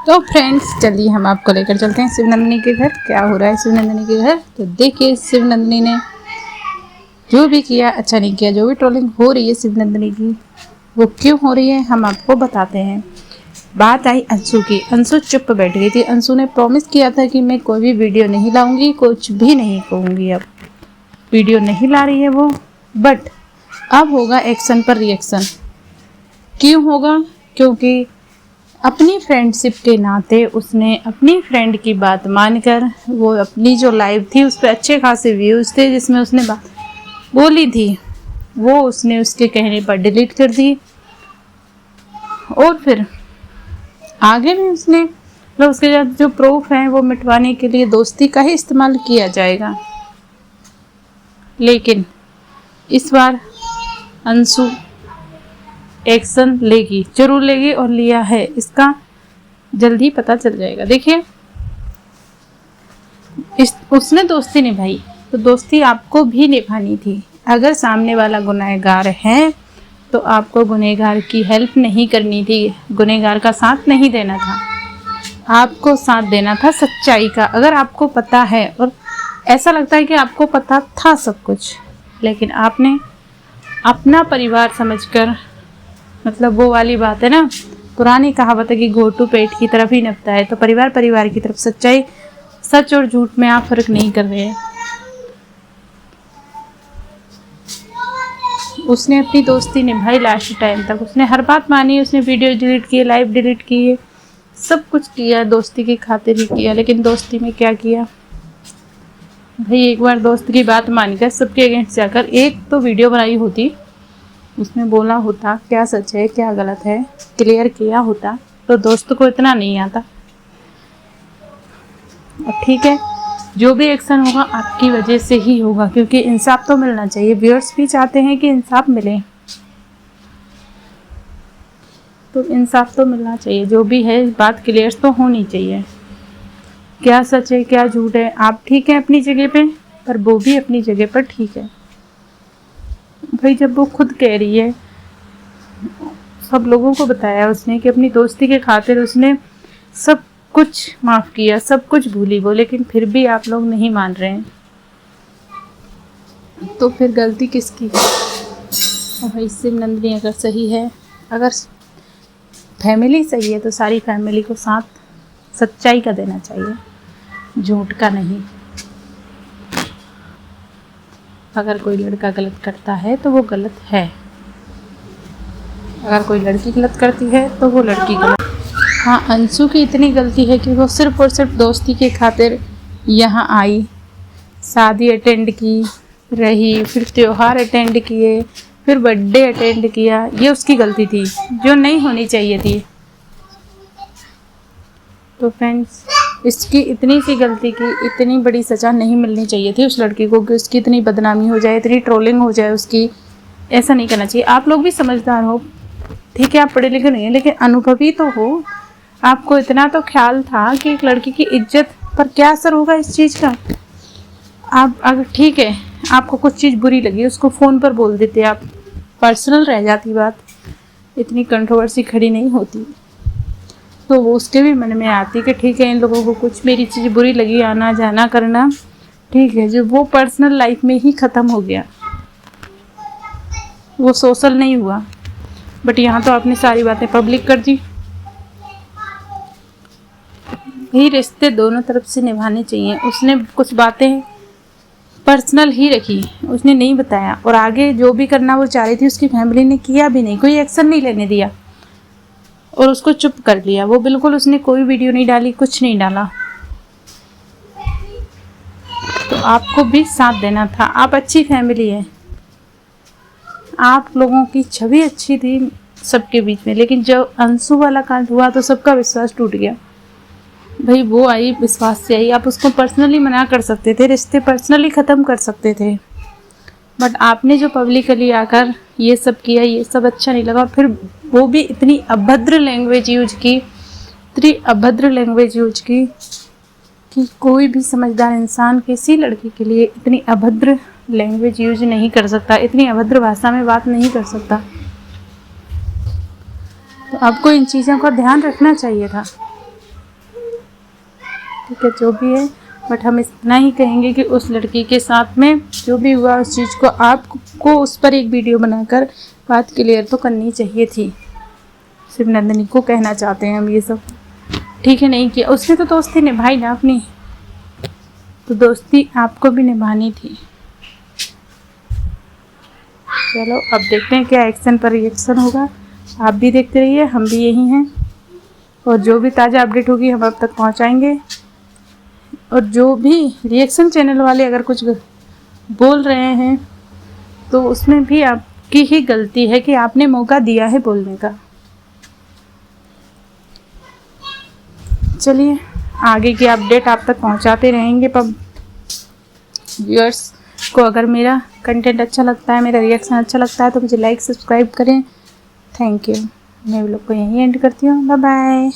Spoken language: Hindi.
तो फ्रेंड्स चलिए हम आपको लेकर चलते हैं शिवनंदिनी के घर। क्या हो रहा है शिवनंदिनी के घर, तो देखिए शिवनंदिनी ने जो भी किया अच्छा नहीं किया। जो भी ट्रोलिंग हो रही है शिवनंदिनी की वो क्यों हो रही है हम आपको बताते हैं। बात आई अंशु की। अंशु चुप बैठ गई थी। अंशु ने प्रॉमिस किया था कि मैं कोई भी वीडियो नहीं लाऊंगी, कुछ भी नहीं कहूँगी। अब वीडियो नहीं ला रही है वो, बट अब होगा एक्शन पर रिएक्शन। क्यों होगा? क्योंकि अपनी फ्रेंडशिप के नाते उसने अपनी फ्रेंड की बात मानकर, वो अपनी जो लाइव थी उस पर अच्छे खासे व्यूज़ थे जिसमें उसने बात बोली थी, वो उसने उसके कहने पर डिलीट कर दी। और फिर आगे भी उसने मतलब उसके साथ जो प्रूफ हैं वो मिटवाने के लिए दोस्ती का ही इस्तेमाल किया जाएगा। लेकिन इस बार अंशु एक्शन लेगी, जरूर लेगी, और लिया है। इसका जल्दी पता चल जाएगा। देखिए उसने दोस्ती निभाई तो दोस्ती आपको भी निभानी थी। अगर सामने वाला गुनहगार है तो आपको गुनहगार की हेल्प नहीं करनी थी, गुनहगार का साथ नहीं देना था, आपको साथ देना था सच्चाई का। अगर आपको पता है और ऐसा लगता है कि आपको पता था सब कुछ, लेकिन आपने अपना परिवार समझकर, मतलब वो वाली बात है ना, पुरानी कहावत है कि घोटू पेट की तरफ ही नपता है, तो परिवार परिवार की तरफ। सच्चाई, सच और झूठ में आप फर्क नहीं कर रहे हैं। उसने अपनी दोस्ती निभाई लास्ट टाइम तक। उसने हर बात मानी, उसने वीडियो डिलीट किए, लाइव डिलीट किए, सब कुछ किया, दोस्ती की खातिर ही किया। लेकिन दोस्ती में क्या किया भाई? एक बार दोस्त की बात मानकर सबके अगेंस्ट जाकर एक तो वीडियो बनाई होती, उसमें बोला होता क्या सच है क्या गलत है, क्लियर किया होता, तो दोस्त को इतना नहीं आता। और ठीक है, जो भी एक्शन होगा आपकी वजह से ही होगा, क्योंकि इंसाफ तो मिलना चाहिए। व्यूअर्स भी चाहते हैं कि इंसाफ मिले, तो इंसाफ तो मिलना चाहिए। जो भी है बात क्लियर तो होनी चाहिए। क्या सच है क्या झूठ है, आप ठीक है अपनी जगह पे, पर वो भी अपनी जगह पर ठीक है भाई। जब वो खुद कह रही है, सब लोगों को बताया उसने कि अपनी दोस्ती के खातिर उसने सब कुछ माफ़ किया, सब कुछ भूली वो, लेकिन फिर भी आप लोग नहीं मान रहे हैं, तो फिर गलती किसकी? और भाई शिवनंदिनी अगर सही है, अगर फैमिली सही है, तो सारी फैमिली को साथ सच्चाई का देना चाहिए, झूठ का नहीं। अगर कोई लड़का गलत करता है तो वो गलत है, अगर कोई लड़की गलत करती है तो वो लड़की गलत। हाँ, अंशु की इतनी गलती है कि वो सिर्फ और सिर्फ दोस्ती के खातिर यहाँ आई, शादी अटेंड की रही, फिर त्योहार अटेंड किए, फिर बर्थडे अटेंड किया। ये उसकी गलती थी जो नहीं होनी चाहिए थी। तो फ्रेंड्स, इसकी इतनी सी गलती की इतनी बड़ी सज़ा नहीं मिलनी चाहिए थी उस लड़की को कि उसकी इतनी बदनामी हो जाए, इतनी ट्रोलिंग हो जाए उसकी। ऐसा नहीं करना चाहिए। आप लोग भी समझदार हो, ठीक है, आप पढ़े लिखे नहीं हैं, लेकिन अनुभवी तो हो। आपको इतना तो ख्याल था कि एक लड़की की इज्जत पर क्या असर होगा इस चीज़ का। आप अगर ठीक है, आपको कुछ चीज़ बुरी लगी, उसको फ़ोन पर बोल देते, आप पर्सनल रह जाती बात, इतनी कंट्रोवर्सी खड़ी नहीं होती। तो वो उसके भी मन में आती कि ठीक है, इन लोगों को कुछ मेरी चीज़ बुरी लगी, आना जाना करना ठीक है, जो वो पर्सनल लाइफ में ही ख़त्म हो गया, वो सोशल नहीं हुआ। बट यहाँ तो आपने सारी बातें पब्लिक कर दी। यही रिश्ते दोनों तरफ से निभाने चाहिए। उसने कुछ बातें पर्सनल ही रखी, उसने नहीं बताया, और आगे जो भी करना वो चाह रही थी उसकी फैमिली ने किया भी नहीं, कोई एक्शन नहीं लेने दिया और उसको चुप कर लिया। वो बिल्कुल, उसने कोई वीडियो नहीं डाली, कुछ नहीं डाला। तो आपको भी साथ देना था। आप अच्छी फैमिली है, आप लोगों की छवि अच्छी थी सबके बीच में, लेकिन जब अंशु वाला कांड हुआ तो सबका विश्वास टूट गया भाई। वो आई, विश्वास से आई, आप उसको पर्सनली मना कर सकते थे, रिश्ते पर्सनली ख़त्म कर सकते थे, बट आपने जो पब्लिकली आकर ये सब किया, ये सब अच्छा नहीं लगा। फिर वो भी इतनी अभद्र लैंग्वेज यूज की, इतनी अभद्र लैंग्वेज यूज की कि कोई भी समझदार इंसान किसी लड़की के लिए इतनी अभद्र लैंग्वेज यूज नहीं कर सकता, इतनी अभद्र भाषा में बात नहीं कर सकता। तो आपको इन चीज़ों का ध्यान रखना चाहिए था। ठीक है, जो भी है, बट हम इतना ही कहेंगे कि उस लड़की के साथ में जो भी हुआ उस चीज़ को आपको उस पर एक वीडियो बनाकर बात क्लियर तो करनी चाहिए थी। शिवनंदिनी को कहना चाहते हैं हम ये सब, ठीक है, नहीं किया। उसने तो दोस्ती निभाई ना अपनी, तो दोस्ती आपको भी निभानी थी। चलो अब देखते हैं क्या एक्शन पर रिएक्शन होगा। आप भी देखते रहिए, हम भी यही हैं, और जो भी ताज़ा अपडेट होगी हम आप तक पहुंचाएंगे। और जो भी रिएक्शन चैनल वाले अगर कुछ बोल रहे हैं तो उसमें भी आपकी ही गलती है कि आपने मौका दिया है बोलने का। चलिए आगे की अपडेट आप तक पहुंचाते रहेंगे। पर व्यूअर्स को अगर मेरा कंटेंट अच्छा लगता है, मेरा रिएक्शन अच्छा लगता है तो मुझे लाइक सब्सक्राइब करें। Thank you. मैं व्लॉग को यहीं एंड करती हूँ। Bye bye.